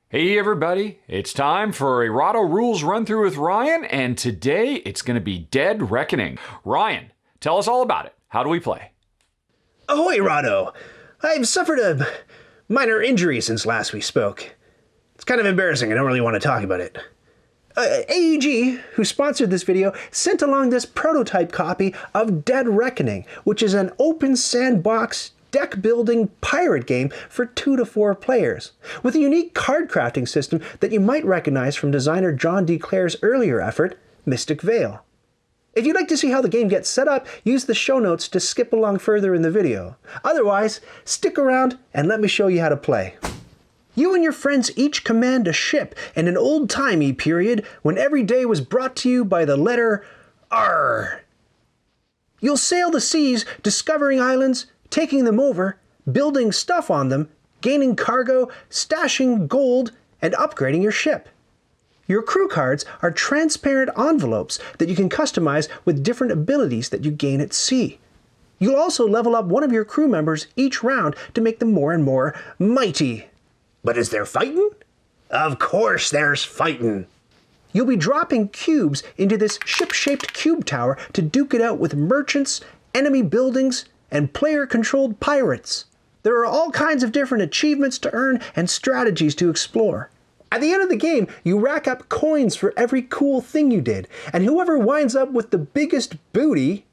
Hey everybody, it's time for a Rahdo Rules Run-Through with Ryan, and today it's going to be Dead Reckoning. Ryan, tell us all about it. How do we play? Ahoy, Rahdo! I've suffered a minor injury since last we spoke. It's kind of embarrassing, I don't really want to talk about it. AEG, who sponsored this video, sent along this prototype copy of Dead Reckoning, which is an open sandbox deck-building pirate game for 2 to 4 players, with a unique card crafting system that you might recognize from designer John D. Clare's earlier effort, Mystic Vale. If you'd like to see how the game gets set up, use the show notes to skip along further in the video. Otherwise, stick around and let me show you how to play. You and your friends each command a ship in an old-timey period when every day was brought to you by the letter R. You'll sail the seas, discovering islands, taking them over, building stuff on them, gaining cargo, stashing gold, and upgrading your ship. Your crew cards are transparent envelopes that you can customize with different abilities that you gain at sea. You'll also level up one of your crew members each round to make them more and more mighty. But is there fighting? Of course there's fighting! You'll be dropping cubes into this ship-shaped cube tower to duke it out with merchants, enemy buildings, and player-controlled pirates. There are all kinds of different achievements to earn and strategies to explore. At the end of the game, you rack up coins for every cool thing you did, and whoever winds up with the biggest booty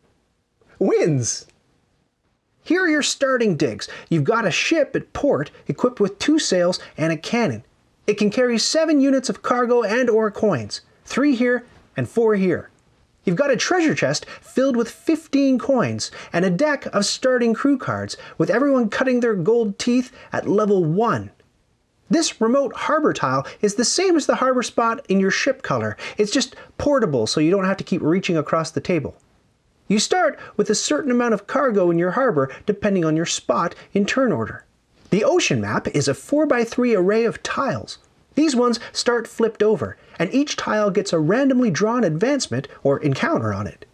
wins. Here are your starting digs. You've got a ship at port equipped with 2 sails and a cannon. It can carry 7 units of cargo and or coins, 3 here and 4 here. You've got a treasure chest filled with 15 coins and a deck of starting crew cards, with everyone cutting their gold teeth at level 1. This remote harbor tile is the same as the harbor spot in your ship color. It's just portable, so you don't have to keep reaching across the table. You start with a certain amount of cargo in your harbor, depending on your spot in turn order. The ocean map is a 4x3 array of tiles. These ones start flipped over, and each tile gets a randomly drawn advancement or encounter on it.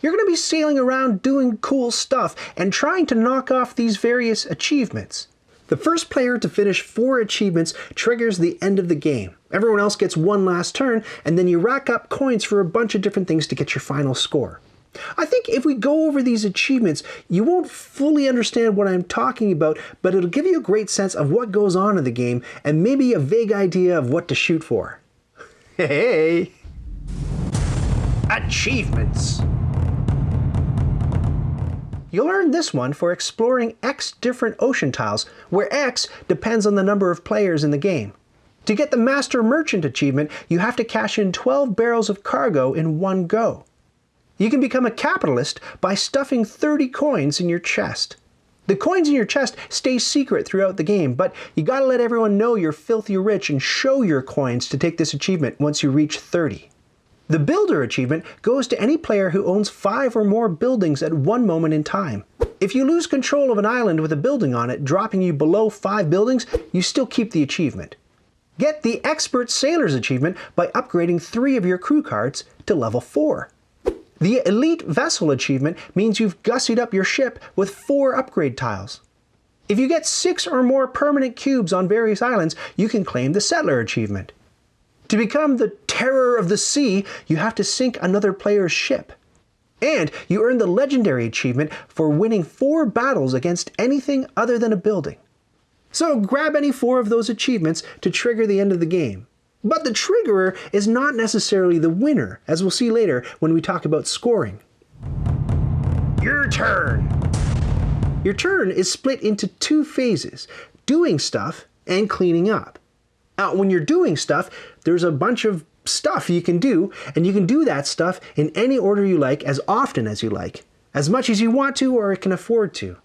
You're going to be sailing around doing cool stuff and trying to knock off these various achievements. The first player to finish 4 achievements triggers the end of the game. Everyone else gets one last turn, and then you rack up coins for a bunch of different things to get your final score. I think if we go over these achievements, you won't fully understand what I'm talking about, but it'll give you a great sense of what goes on in the game and maybe a vague idea of what to shoot for. Hey! Achievements! You'll earn this one for exploring X different ocean tiles, where X depends on the number of players in the game. To get the Master Merchant achievement, you have to cash in 12 barrels of cargo in one go. You can become a capitalist by stuffing 30 coins in your chest. The coins in your chest stay secret throughout the game, but you gotta let everyone know you're filthy rich and show your coins to take this achievement once you reach 30. The Builder achievement goes to any player who owns 5 or more buildings at one moment in time. If you lose control of an island with a building on it, dropping you below 5 buildings, you still keep the achievement. Get the Expert Sailors achievement by upgrading 3 of your crew cards to level 4. The Elite Vessel achievement means you've gussied up your ship with 4 upgrade tiles. If you get 6 or more permanent cubes on various islands, you can claim the Settler achievement. To become the Terror of the Sea, you have to sink another player's ship. And you earn the Legendary achievement for winning 4 battles against anything other than a building. So grab any 4 of those achievements to trigger the end of the game. But the triggerer is not necessarily the winner, as we'll see later when we talk about scoring. Your turn! Your turn is split into 2 phases, doing stuff and cleaning up. Now, when you're doing stuff, there's a bunch of stuff you can do, and you can do that stuff in any order you like, as often as you like, as much as you want to or can afford to.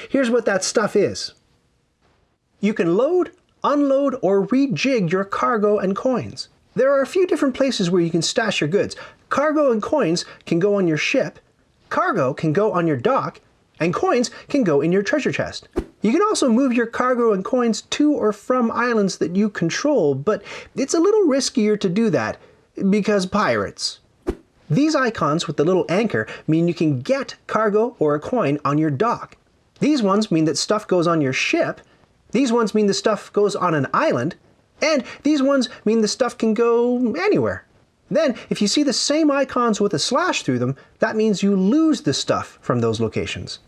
Here's what that stuff is. You can load, unload, or rejig your cargo and coins. There are a few different places where you can stash your goods. Cargo and coins can go on your ship, cargo can go on your dock, and coins can go in your treasure chest. You can also move your cargo and coins to or from islands that you control, but it's a little riskier to do that, because pirates. These icons with the little anchor mean you can get cargo or a coin on your dock. These ones mean that stuff goes on your ship. These ones mean the stuff goes on an island. And these ones mean the stuff can go anywhere. Then, if you see the same icons with a slash through them, that means you lose the stuff from those locations.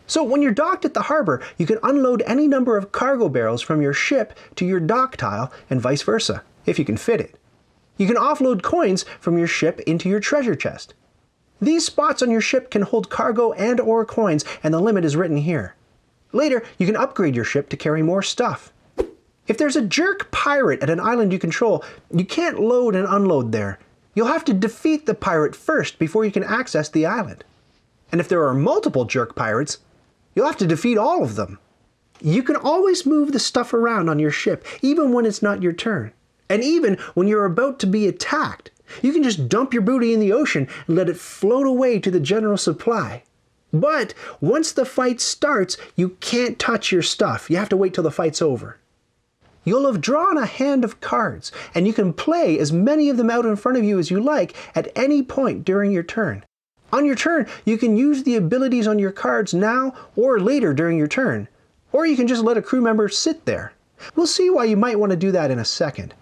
So when you're docked at the harbor, you can unload any number of cargo barrels from your ship to your dock tile and vice versa, if you can fit it. You can offload coins from your ship into your treasure chest. These spots on your ship can hold cargo and or coins, and the limit is written here. Later, you can upgrade your ship to carry more stuff. If there's a jerk pirate at an island you control, you can't load and unload there. You'll have to defeat the pirate first before you can access the island. And if there are multiple jerk pirates, you'll have to defeat all of them. You can always move the stuff around on your ship, even when it's not your turn. And even when you're about to be attacked, you can just dump your booty in the ocean and let it float away to the general supply. But once the fight starts, you can't touch your stuff. You have to wait till the fight's over. You'll have drawn a hand of cards, and you can play as many of them out in front of you as you like at any point during your turn. On your turn, you can use the abilities on your cards now or later during your turn, or you can just let a crew member sit there. We'll see why you might want to do that in a second.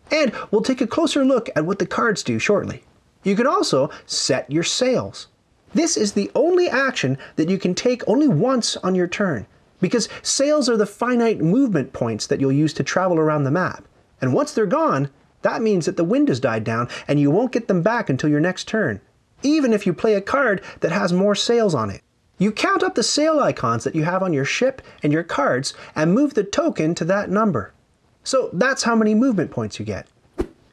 And we'll take a closer look at what the cards do shortly. You can also set your sails. This is the only action that you can take only once on your turn, because sails are the finite movement points that you'll use to travel around the map. And once they're gone, that means that the wind has died down and you won't get them back until your next turn, even if you play a card that has more sails on it. You count up the sail icons that you have on your ship and your cards and move the token to that number. So that's how many movement points you get.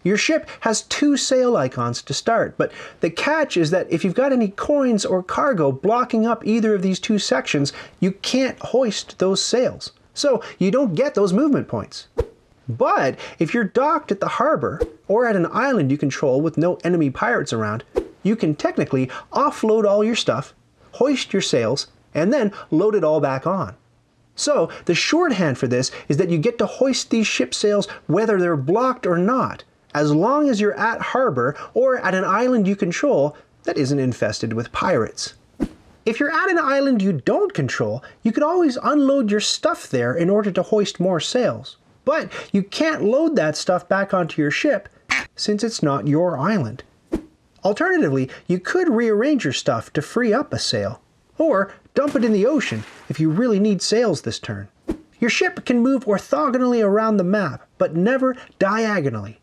Your ship has 2 sail icons to start, but the catch is that if you've got any coins or cargo blocking up either of these 2 sections, you can't hoist those sails. So you don't get those movement points. But if you're docked at the harbor or at an island you control with no enemy pirates around, you can technically offload all your stuff, hoist your sails, and then load it all back on. So the shorthand for this is that you get to hoist these ship sails whether they're blocked or not, as long as you're at harbor or at an island you control that isn't infested with pirates. If you're at an island you don't control, you can always unload your stuff there in order to hoist more sails. But you can't load that stuff back onto your ship since it's not your island. Alternatively, you could rearrange your stuff to free up a sail, or dump it in the ocean if you really need sails this turn. Your ship can move orthogonally around the map, but never diagonally.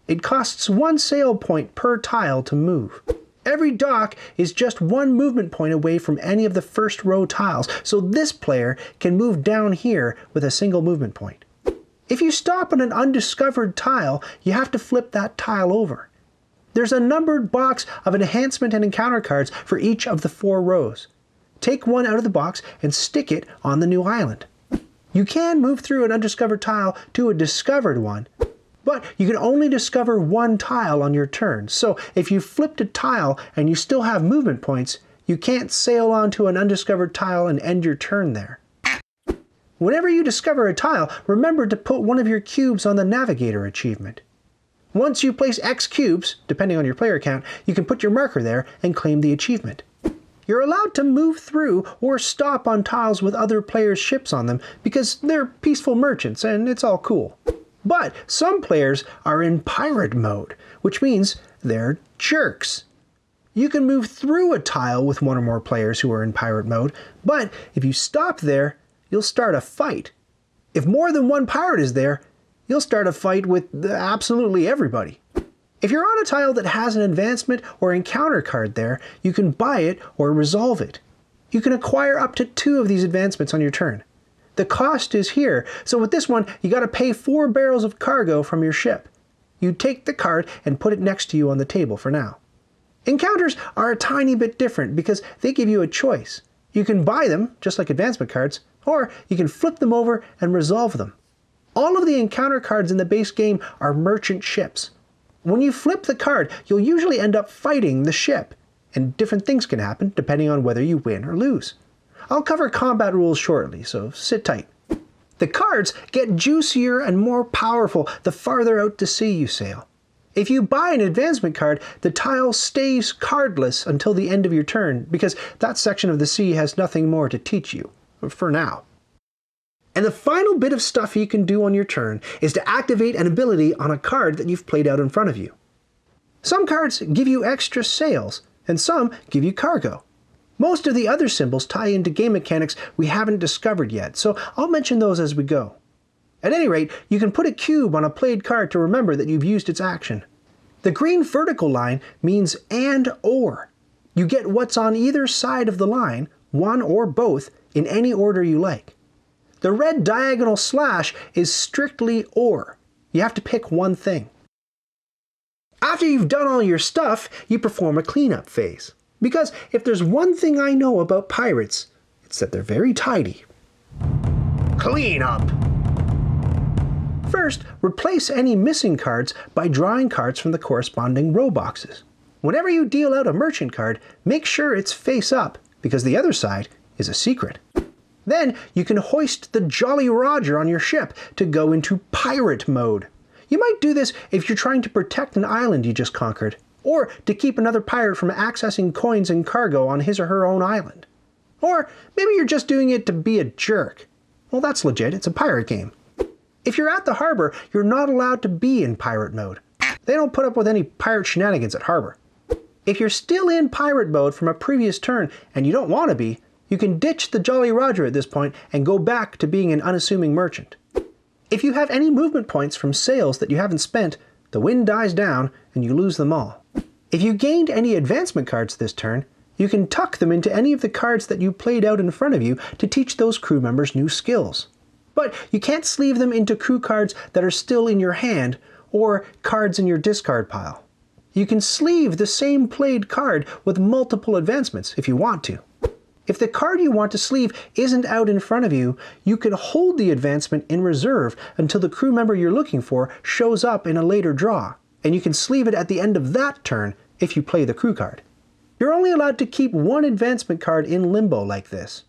It costs 1 sail point per tile to move. Every dock is just 1 movement point away from any of the first row tiles, so this player can move down here with a single movement point. If you stop on an undiscovered tile, you have to flip that tile over. There's a numbered box of enhancement and encounter cards for each of the 4 rows. Take one out of the box and stick it on the new island. You can move through an undiscovered tile to a discovered one, but you can only discover 1 tile on your turn. So if you flipped a tile and you still have movement points, you can't sail onto an undiscovered tile and end your turn there. Whenever you discover a tile, remember to put one of your cubes on the Navigator achievement. Once you place X cubes, depending on your player count, you can put your marker there and claim the achievement. You're allowed to move through or stop on tiles with other players' ships on them because they're peaceful merchants and it's all cool. But some players are in pirate mode, which means they're jerks. You can move through a tile with 1 or more players who are in pirate mode, but if you stop there, you'll start a fight. If more than 1 pirate is there, you'll start a fight with absolutely everybody. If you're on a tile that has an advancement or encounter card there, you can buy it or resolve it. You can acquire up to 2 of these advancements on your turn. The cost is here, so with this one, you gotta pay 4 barrels of cargo from your ship. You take the card and put it next to you on the table for now. Encounters are a tiny bit different because they give you a choice. You can buy them, just like advancement cards, or you can flip them over and resolve them. All of the encounter cards in the base game are merchant ships. When you flip the card, you'll usually end up fighting the ship, and different things can happen depending on whether you win or lose. I'll cover combat rules shortly, so sit tight. The cards get juicier and more powerful the farther out to sea you sail. If you buy an advancement card, the tile stays cardless until the end of your turn, because that section of the sea has nothing more to teach you, for now. And the final bit of stuff you can do on your turn is to activate an ability on a card that you've played out in front of you. Some cards give you extra sails, and some give you cargo. Most of the other symbols tie into game mechanics we haven't discovered yet, so I'll mention those as we go. At any rate, you can put a cube on a played card to remember that you've used its action. The green vertical line means and or. You get what's on either side of the line, one or both, in any order you like. The red diagonal slash is strictly or. You have to pick one thing. After you've done all your stuff, you perform a cleanup phase. Because if there's one thing I know about pirates, it's that they're very tidy. Clean up! First, replace any missing cards by drawing cards from the corresponding row boxes. Whenever you deal out a merchant card, make sure it's face up, because the other side is a secret. Then you can hoist the Jolly Roger on your ship to go into pirate mode. You might do this if you're trying to protect an island you just conquered, or to keep another pirate from accessing coins and cargo on his or her own island. Or maybe you're just doing it to be a jerk. Well, that's legit, it's a pirate game. If you're at the harbor, you're not allowed to be in pirate mode. They don't put up with any pirate shenanigans at harbor. If you're still in pirate mode from a previous turn and you don't want to be, you can ditch the Jolly Roger at this point and go back to being an unassuming merchant. If you have any movement points from sails that you haven't spent, the wind dies down and you lose them all. If you gained any advancement cards this turn, you can tuck them into any of the cards that you played out in front of you to teach those crew members new skills. But you can't sleeve them into crew cards that are still in your hand or cards in your discard pile. You can sleeve the same played card with multiple advancements if you want to. If the card you want to sleeve isn't out in front of you, you can hold the advancement in reserve until the crew member you're looking for shows up in a later draw, and you can sleeve it at the end of that turn if you play the crew card. You're only allowed to keep one advancement card in limbo like this.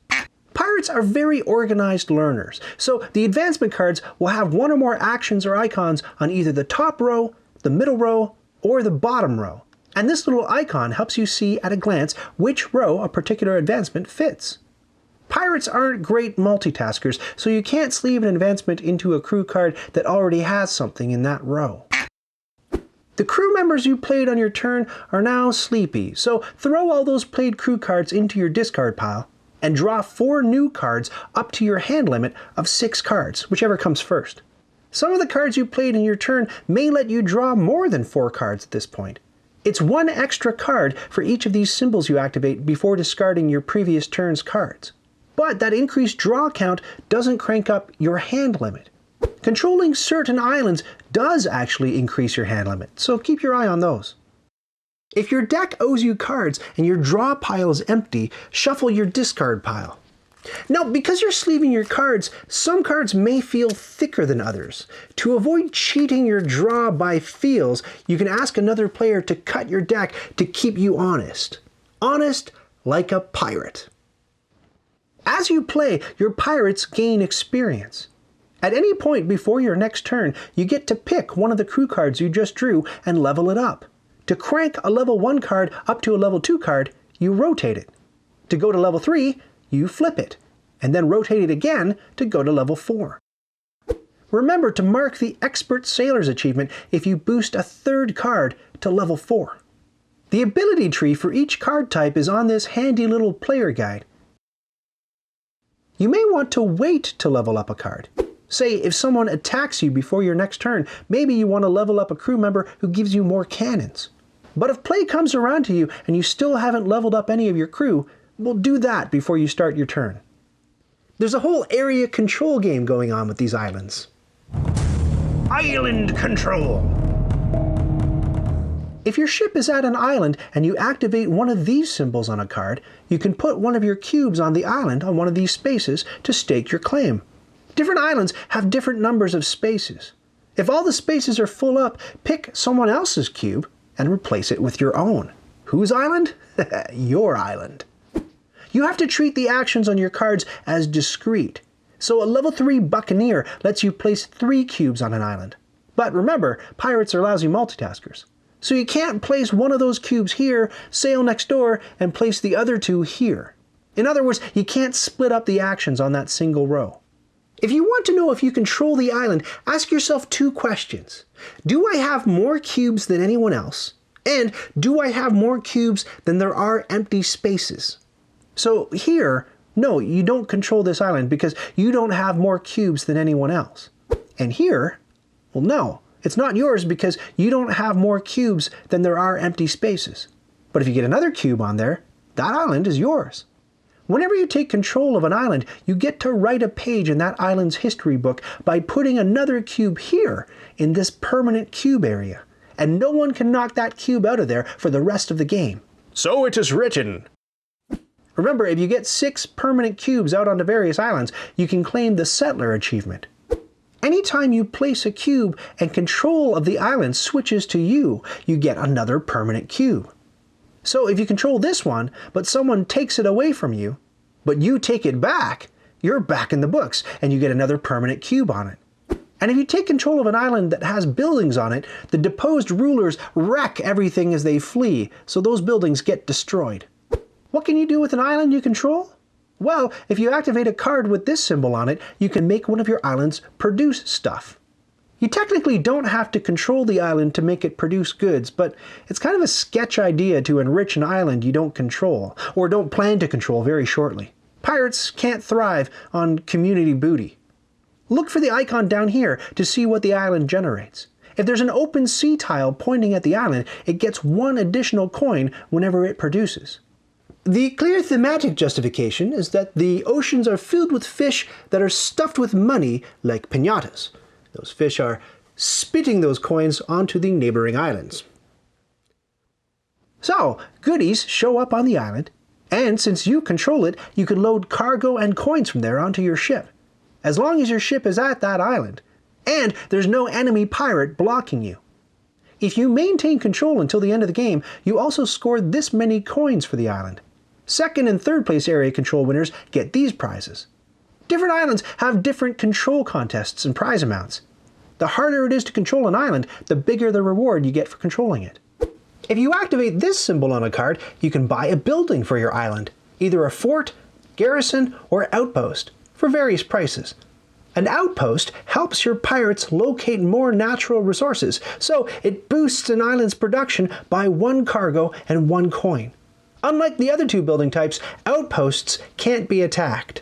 Pirates are very organized learners, so the advancement cards will have one or more actions or icons on either the top row, the middle row, or the bottom row. And this little icon helps you see at a glance which row a particular advancement fits. Pirates aren't great multitaskers, so you can't sleeve an advancement into a crew card that already has something in that row. The crew members you played on your turn are now sleepy, so throw all those played crew cards into your discard pile and draw 4 new cards up to your hand limit of 6 cards, whichever comes first. Some of the cards you played in your turn may let you draw more than 4 cards at this point. It's 1 extra card for each of these symbols you activate before discarding your previous turn's cards. But that increased draw count doesn't crank up your hand limit. Controlling certain islands does actually increase your hand limit, so keep your eye on those. If your deck owes you cards and your draw pile is empty, shuffle your discard pile. Now, because you're sleeving your cards, some cards may feel thicker than others. To avoid cheating your draw by feels, you can ask another player to cut your deck to keep you honest. Honest like a pirate. As you play, your pirates gain experience. At any point before your next turn, you get to pick one of the crew cards you just drew and level it up. To crank a level 1 card up to a level 2 card, you rotate it. To go to level 3, you flip it, and then rotate it again to go to level 4. Remember to mark the Expert Sailor's achievement if you boost a 3rd card to level 4. The ability tree for each card type is on this handy little player guide. You may want to wait to level up a card. Say, if someone attacks you before your next turn, maybe you want to level up a crew member who gives you more cannons. But if play comes around to you and you still haven't leveled up any of your crew, well, do that before you start your turn. There's a whole area control game going on with these islands. Island control! If your ship is at an island and you activate one of these symbols on a card, you can put one of your cubes on the island on one of these spaces to stake your claim. Different islands have different numbers of spaces. If all the spaces are full up, pick someone else's cube and replace it with your own. Whose island? Your island. You have to treat the actions on your cards as discrete. So a level 3 Buccaneer lets you place 3 cubes on an island. But remember, pirates are lousy multitaskers. So you can't place one of those cubes here, sail next door, and place the other 2 here. In other words, you can't split up the actions on that single row. If you want to know if you control the island, ask yourself 2 questions. Do I have more cubes than anyone else? And do I have more cubes than there are empty spaces? So here, no, you don't control this island because you don't have more cubes than anyone else. And here, well, no, it's not yours because you don't have more cubes than there are empty spaces. But if you get another cube on there, that island is yours. Whenever you take control of an island, you get to write a page in that island's history book by putting another cube here in this permanent cube area. And no one can knock that cube out of there for the rest of the game. So it is written. Remember, if you get 6 permanent cubes out onto various islands, you can claim the Settler achievement. Anytime you place a cube and control of the island switches to you, you get another permanent cube. So if you control this one, but someone takes it away from you, but you take it back, you're back in the books and you get another permanent cube on it. And if you take control of an island that has buildings on it, the deposed rulers wreck everything as they flee, so those buildings get destroyed. What can you do with an island you control? Well, if you activate a card with this symbol on it, you can make one of your islands produce stuff. You technically don't have to control the island to make it produce goods, but it's kind of a sketch idea to enrich an island you don't control, or don't plan to control very shortly. Pirates can't thrive on community booty. Look for the icon down here to see what the island generates. If there's an open sea tile pointing at the island, it gets 1 additional coin whenever it produces. The clear thematic justification is that the oceans are filled with fish that are stuffed with money like piñatas. Those fish are spitting those coins onto the neighboring islands. So, goodies show up on the island, and since you control it, you can load cargo and coins from there onto your ship, as long as your ship is at that island, and there's no enemy pirate blocking you. If you maintain control until the end of the game, you also score this many coins for the island. 2nd and 3rd place area control winners get these prizes. Different islands have different control contests and prize amounts. The harder it is to control an island, the bigger the reward you get for controlling it. If you activate this symbol on a card, you can buy a building for your island, either a fort, garrison, or outpost, for various prices. An outpost helps your pirates locate more natural resources, so it boosts an island's production by 1 cargo and 1 coin. Unlike the other 2 building types, outposts can't be attacked.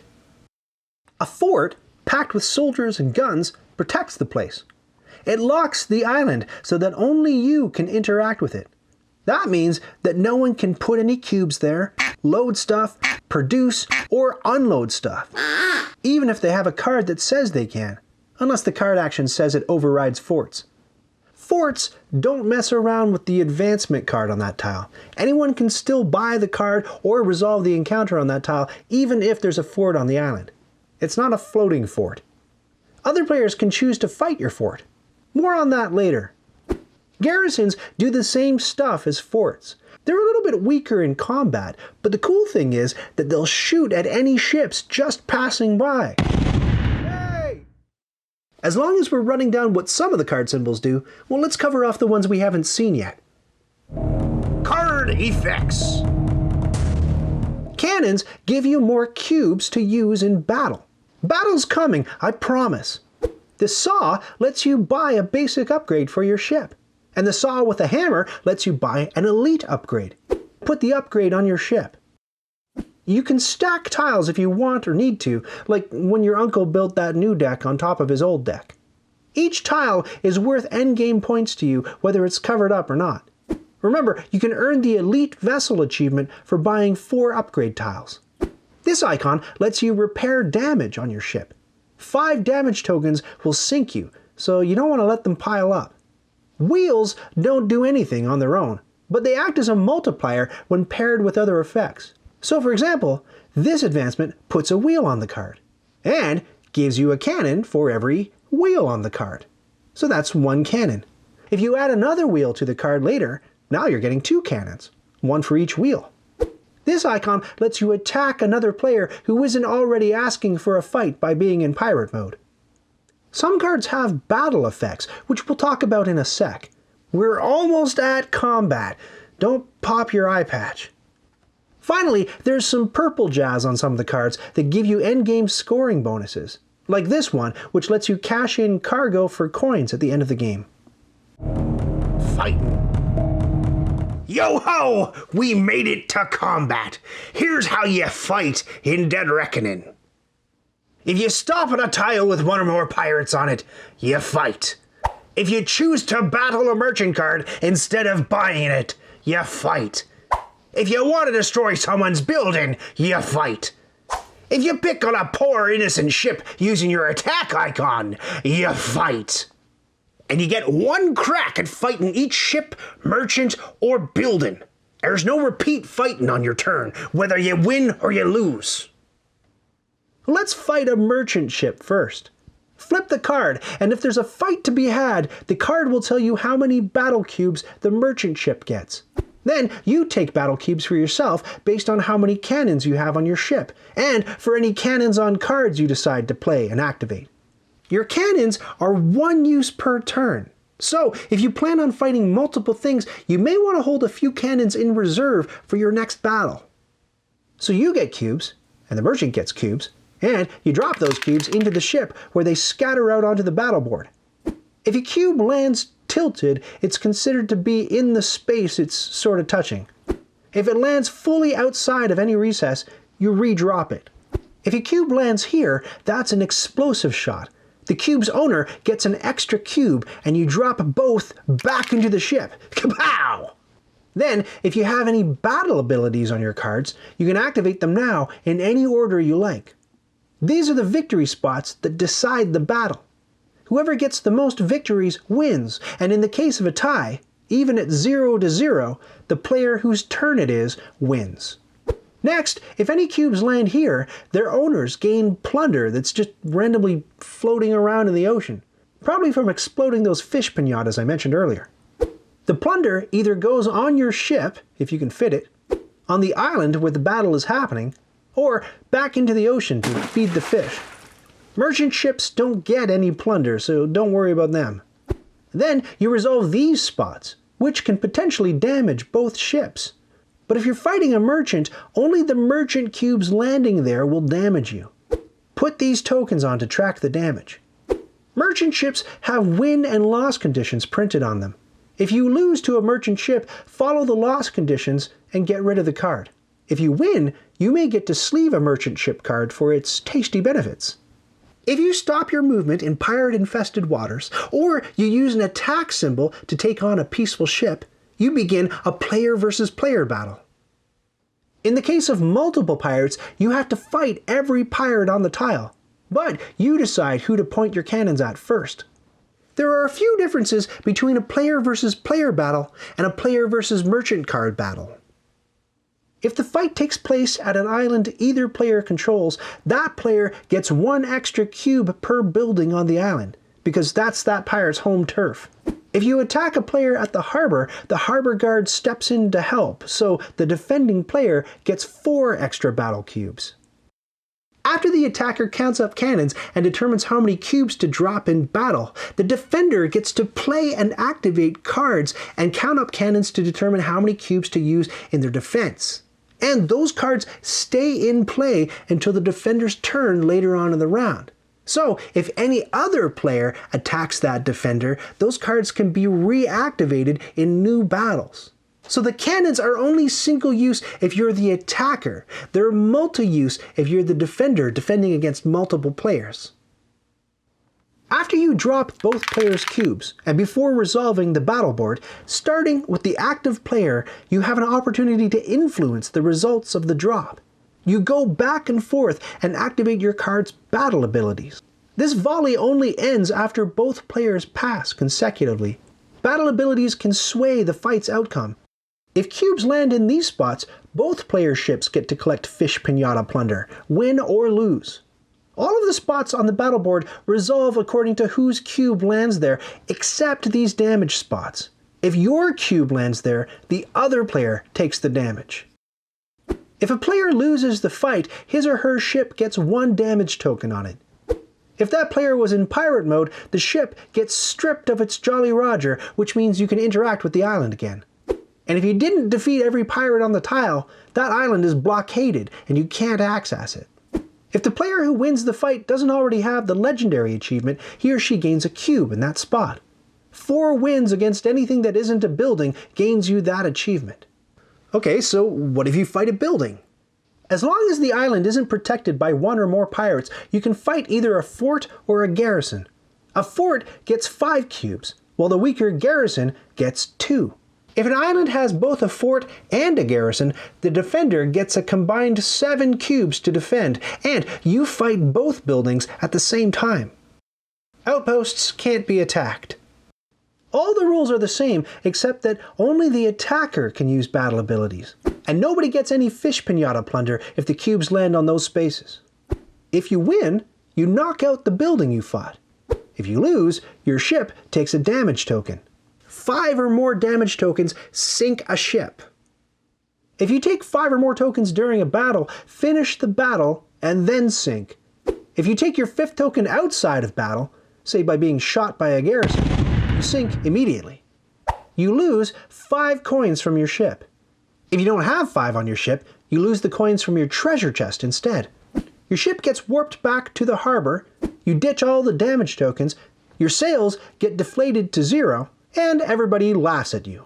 A fort, packed with soldiers and guns, protects the place. It locks the island so that only you can interact with it. That means that no one can put any cubes there, load stuff, produce, or unload stuff, even if they have a card that says they can, unless the card action says it overrides forts. Forts don't mess around with the advancement card on that tile. Anyone can still buy the card or resolve the encounter on that tile, even if there's a fort on the island. It's not a floating fort. Other players can choose to fight your fort. More on that later. Garrisons do the same stuff as forts. They're a little bit weaker in combat, but the cool thing is that they'll shoot at any ships just passing by. Yay! As long as we're running down what some of the card symbols do, well, let's cover off the ones we haven't seen yet. Card effects. Cannons give you more cubes to use in battle. Battle's coming, I promise. The saw lets you buy a basic upgrade for your ship. And the saw with a hammer lets you buy an elite upgrade. Put the upgrade on your ship. You can stack tiles if you want or need to, like when your uncle built that new deck on top of his old deck. Each tile is worth endgame points to you, whether it's covered up or not. Remember, you can earn the elite vessel achievement for buying 4 upgrade tiles. This icon lets you repair damage on your ship. 5 damage tokens will sink you, so you don't want to let them pile up. Wheels don't do anything on their own, but they act as a multiplier when paired with other effects. So for example, this advancement puts a wheel on the card, and gives you a cannon for every wheel on the card. So that's 1 cannon. If you add another wheel to the card later, now you're getting 2 cannons, 1 for each wheel. This icon lets you attack another player who isn't already asking for a fight by being in pirate mode. Some cards have battle effects, which we'll talk about in a sec. We're almost at combat. Don't pop your eye patch. Finally, there's some purple jazz on some of the cards that give you endgame scoring bonuses. like this one, which lets you cash in cargo for coins at the end of the game. Fighting. Yo-ho! We made it to combat. Here's how you fight in Dead Reckoning. If you stop at a tile with one or more pirates on it, you fight. If you choose to battle a merchant card instead of buying it, you fight. If you want to destroy someone's building, you fight. If you pick on a poor innocent ship using your attack icon, you fight. And you get one crack at fighting each ship, merchant, or building. There's no repeat fighting on your turn, whether you win or you lose. Let's fight a merchant ship first. Flip the card, and if there's a fight to be had, the card will tell you how many battle cubes the merchant ship gets. Then you take battle cubes for yourself based on how many cannons you have on your ship, and for any cannons on cards you decide to play and activate. Your cannons are one use per turn. So, if you plan on fighting multiple things, you may want to hold a few cannons in reserve for your next battle. So you get cubes, and the merchant gets cubes, and you drop those cubes into the ship where they scatter out onto the battle board. If a cube lands tilted, it's considered to be in the space it's sort of touching. If it lands fully outside of any recess, you re-drop it. If a cube lands here, that's an explosive shot. The cube's owner gets an extra cube, and you drop both back into the ship. Kapow! Then, if you have any battle abilities on your cards, you can activate them now in any order you like. These are the victory spots that decide the battle. Whoever gets the most victories wins, and in the case of a tie, even at 0-0, the player whose turn it is wins. Next, if any cubes land here, their owners gain plunder that's just randomly floating around in the ocean, probably from exploding those fish piñatas I mentioned earlier. The plunder either goes on your ship, if you can fit it, on the island where the battle is happening, or back into the ocean to feed the fish. Merchant ships don't get any plunder, so don't worry about them. Then you resolve these spots, which can potentially damage both ships. But if you're fighting a merchant, only the merchant cubes landing there will damage you. Put these tokens on to track the damage. Merchant ships have win and loss conditions printed on them. If you lose to a merchant ship, follow the loss conditions and get rid of the card. If you win, you may get to sleeve a merchant ship card for its tasty benefits. If you stop your movement in pirate-infested waters, or you use an attack symbol to take on a peaceful ship, you begin a player versus player battle. In the case of multiple pirates, you have to fight every pirate on the tile, but you decide who to point your cannons at first. There are a few differences between a player versus player battle and a player versus merchant card battle. If the fight takes place at an island either player controls, that player gets one extra cube per building on the island, because that's that pirate's home turf. If you attack a player at the harbor guard steps in to help, so the defending player gets 4 extra battle cubes. After the attacker counts up cannons and determines how many cubes to drop in battle, the defender gets to play and activate cards and count up cannons to determine how many cubes to use in their defense. And those cards stay in play until the defender's turn later on in the round. So, if any other player attacks that defender, those cards can be reactivated in new battles. So the cannons are only single use if you're the attacker. They're multi-use if you're the defender defending against multiple players. After you drop both players' cubes, and before resolving the battle board, starting with the active player, you have an opportunity to influence the results of the drop. You go back and forth and activate your card's battle abilities. This volley only ends after both players pass consecutively. Battle abilities can sway the fight's outcome. If cubes land in these spots, both players' ships get to collect fish piñata plunder, win or lose. All of the spots on the battle board resolve according to whose cube lands there, except these damage spots. If your cube lands there, the other player takes the damage. If a player loses the fight, his or her ship gets 1 damage token on it. If that player was in pirate mode, the ship gets stripped of its Jolly Roger, which means you can interact with the island again. And if you didn't defeat every pirate on the tile, that island is blockaded and you can't access it. If the player who wins the fight doesn't already have the legendary achievement, he or she gains a cube in that spot. 4 wins against anything that isn't a building gains you that achievement. Okay, so what if you fight a building? As long as the island isn't protected by 1 or more pirates, you can fight either a fort or a garrison. A fort gets 5 cubes, while the weaker garrison gets 2. If an island has both a fort and a garrison, the defender gets a combined 7 cubes to defend, and you fight both buildings at the same time. Outposts can't be attacked. All the rules are the same, except that only the attacker can use battle abilities, and nobody gets any fish pinata plunder if the cubes land on those spaces. If you win, you knock out the building you fought. If you lose, your ship takes a damage token. 5 or more damage tokens sink a ship. If you take 5 or more tokens during a battle, finish the battle and then sink. If you take your 5th token outside of battle, say by being shot by a garrison, you sink immediately. You lose 5 coins from your ship. If you don't have 5 on your ship, you lose the coins from your treasure chest instead. Your ship gets warped back to the harbor, you ditch all the damage tokens, your sails get deflated to 0, and everybody laughs at you.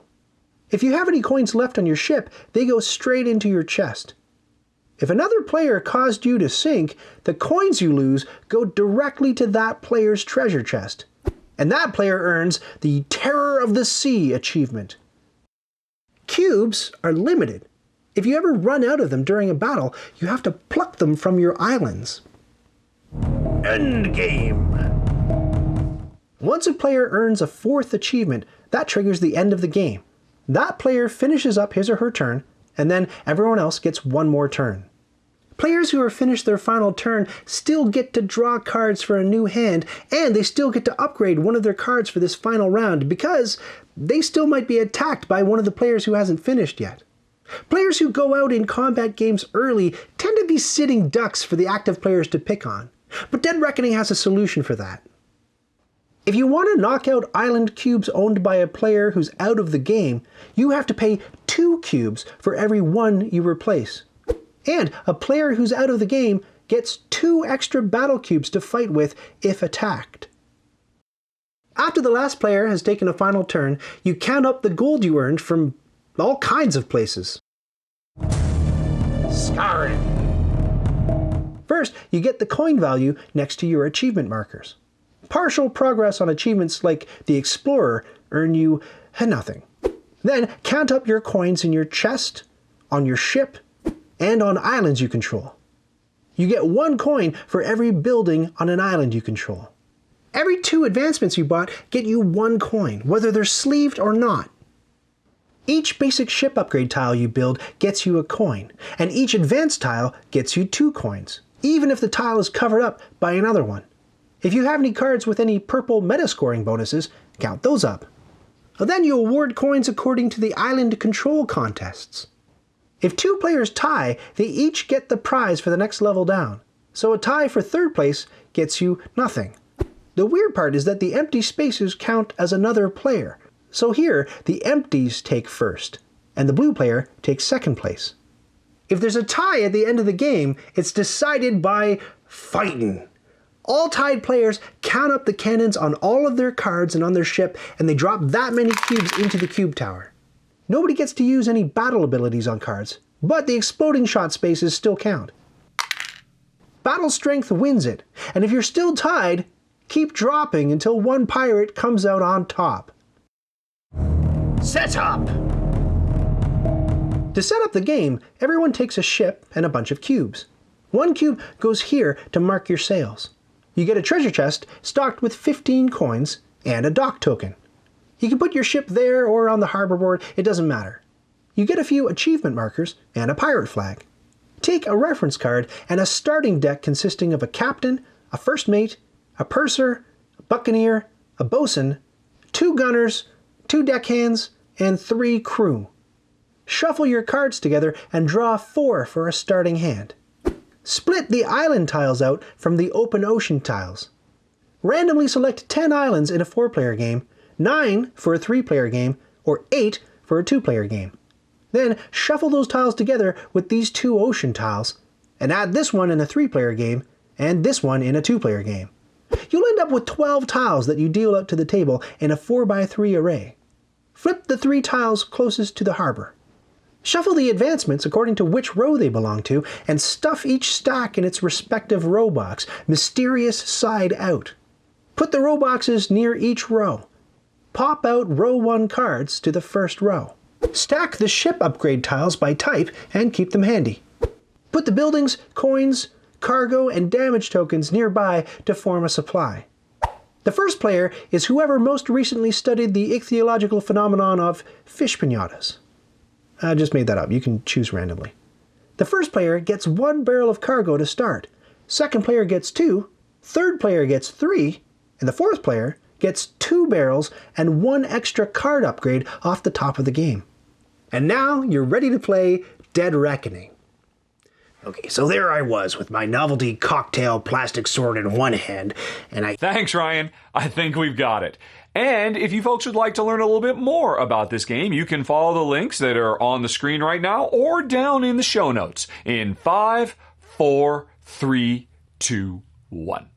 If you have any coins left on your ship, they go straight into your chest. If another player caused you to sink, the coins you lose go directly to that player's treasure chest, and that player earns the Terror of the Sea achievement. Cubes are limited. If you ever run out of them during a battle, you have to pluck them from your islands. Endgame. Once a player earns a 4th achievement, that triggers the end of the game. That player finishes up his or her turn, and then everyone else gets 1 more turn. Players who have finished their final turn still get to draw cards for a new hand, and they still get to upgrade one of their cards for this final round because they still might be attacked by one of the players who hasn't finished yet. Players who go out in combat games early tend to be sitting ducks for the active players to pick on, but Dead Reckoning has a solution for that. If you want to knock out island cubes owned by a player who's out of the game, you have to pay 2 cubes for every 1 you replace. And a player who's out of the game gets 2 extra battle cubes to fight with if attacked. After the last player has taken a final turn, you count up the gold you earned from all kinds of places. Scarring. First, you get the coin value next to your achievement markers. Partial progress on achievements like the Explorer earn you nothing. Then count up your coins in your chest, on your ship, and on islands you control. You get 1 coin for every building on an island you control. Every 2 advancements you bought get you 1 coin, whether they're sleeved or not. Each basic ship upgrade tile you build gets you a coin, and each advanced tile gets you 2 coins, even if the tile is covered up by another one. If you have any cards with any purple metascoring bonuses, count those up. Then you award coins according to the island control contests. If 2 players tie, they each get the prize for the next level down, so a tie for 3rd place gets you nothing. The weird part is that the empty spaces count as another player, so here the empties take 1st, and the blue player takes 2nd place. If there's a tie at the end of the game, it's decided by fighting. All tied players count up the cannons on all of their cards and on their ship, and they drop that many cubes into the cube tower. Nobody gets to use any battle abilities on cards, but the exploding shot spaces still count. Battle strength wins it, and if you're still tied, keep dropping until 1 pirate comes out on top. Set up! To set up the game, everyone takes a ship and a bunch of cubes. 1 cube goes here to mark your sails. You get a treasure chest stocked with 15 coins and a dock token. You can put your ship there or on the harbor board, it doesn't matter. You get a few achievement markers and a pirate flag. Take a reference card and a starting deck consisting of a captain, a first mate, a purser, a buccaneer, a bosun, 2 gunners, 2 deckhands, and 3 crew. Shuffle your cards together and draw 4 for a starting hand. Split the island tiles out from the open ocean tiles. Randomly select 10 islands in a 4-player game, 9 for a 3-player game, or 8 for a 2-player game. Then shuffle those tiles together with these 2 ocean tiles, and add this one in a 3-player game, and this one in a 2-player game. You'll end up with 12 tiles that you deal out to the table in a 4x3 array. Flip the 3 tiles closest to the harbor. Shuffle the advancements according to which row they belong to, and stuff each stack in its respective row box, mysterious side out. Put the row boxes near each row. Pop out row 1 cards to the first row. Stack the ship upgrade tiles by type and keep them handy. Put the buildings, coins, cargo, and damage tokens nearby to form a supply. The first player is whoever most recently studied the ichthyological phenomenon of fish piñatas. I just made that up. You can choose randomly. The first player gets 1 barrel of cargo to start. Second player gets 2. Third player gets 3. And the fourth player gets 2 barrels and 1 extra card upgrade off the top of the game. And now you're ready to play Dead Reckoning. Okay, so there I was with my novelty cocktail plastic sword in one hand, and Thanks, Ryan. I think we've got it. And if you folks would like to learn a little bit more about this game, you can follow the links that are on the screen right now or down in the show notes in 5, 4, 3, 2, 1.